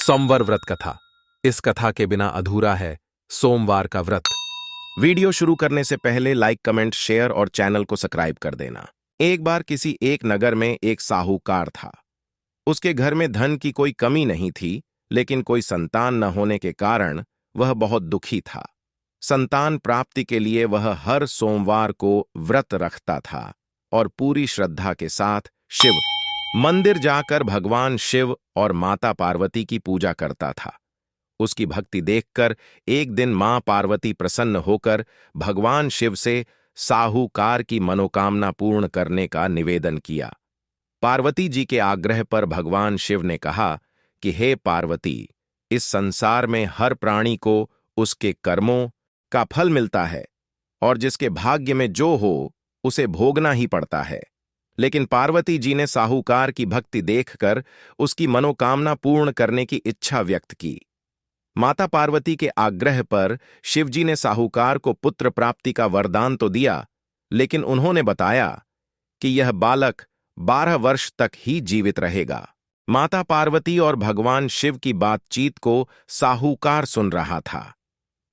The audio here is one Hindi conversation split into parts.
सोमवार व्रत कथा। इस कथा के बिना अधूरा है सोमवार का व्रत। वीडियो शुरू करने से पहले लाइक, कमेंट, शेयर और चैनल को सब्सक्राइब कर देना। एक बार किसी एक नगर में एक साहूकार था। उसके घर में धन की कोई कमी नहीं थी, लेकिन कोई संतान न होने के कारण वह बहुत दुखी था। संतान प्राप्ति के लिए वह हर सोमवार को व्रत रखता था और पूरी श्रद्धा के साथ शिव मंदिर जाकर भगवान शिव और माता पार्वती की पूजा करता था। उसकी भक्ति देखकर एक दिन मां पार्वती प्रसन्न होकर भगवान शिव से साहूकार की मनोकामना पूर्ण करने का निवेदन किया। पार्वती जी के आग्रह पर भगवान शिव ने कहा कि हे पार्वती, इस संसार में हर प्राणी को उसके कर्मों का फल मिलता है और जिसके भाग्य में जो हो उसे भोगना ही पड़ता है। लेकिन पार्वती जी ने साहूकार की भक्ति देखकर उसकी मनोकामना पूर्ण करने की इच्छा व्यक्त की। माता पार्वती के आग्रह पर शिवजी ने साहूकार को पुत्र प्राप्ति का वरदान तो दिया, लेकिन उन्होंने बताया कि यह बालक 12 वर्ष तक ही जीवित रहेगा। माता पार्वती और भगवान शिव की बातचीत को साहूकार सुन रहा था,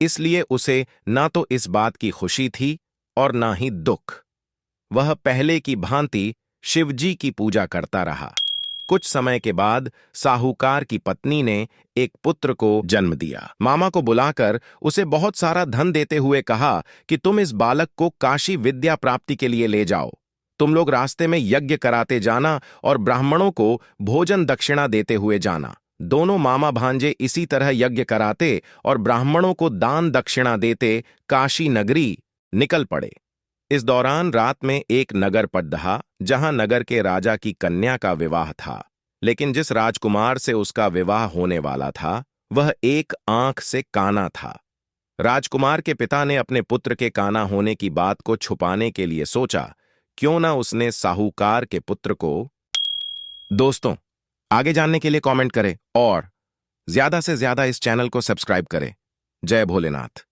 इसलिए उसे न तो इस बात की खुशी थी और न ही दुख। वह पहले की भांति शिवजी की पूजा करता रहा। कुछ समय के बाद साहूकार की पत्नी ने एक पुत्र को जन्म दिया। मामा को बुलाकर उसे बहुत सारा धन देते हुए कहा कि तुम इस बालक को काशी विद्या प्राप्ति के लिए ले जाओ। तुम लोग रास्ते में यज्ञ कराते जाना और ब्राह्मणों को भोजन दक्षिणा देते हुए जाना। दोनों मामा भांजे इसी तरह यज्ञ कराते और ब्राह्मणों को दान दक्षिणा देते काशी नगरी निकल पड़े। इस दौरान रात में एक नगर पड़धा, जहां नगर के राजा की कन्या का विवाह था। लेकिन जिस राजकुमार से उसका विवाह होने वाला था वह एक आंख से काना था। राजकुमार के पिता ने अपने पुत्र के काना होने की बात को छुपाने के लिए सोचा, क्यों ना उसने साहूकार के पुत्र को। दोस्तों, आगे जानने के लिए कमेंट करें और ज्यादा से ज्यादा इस चैनल को सब्सक्राइब करें। जय भोलेनाथ।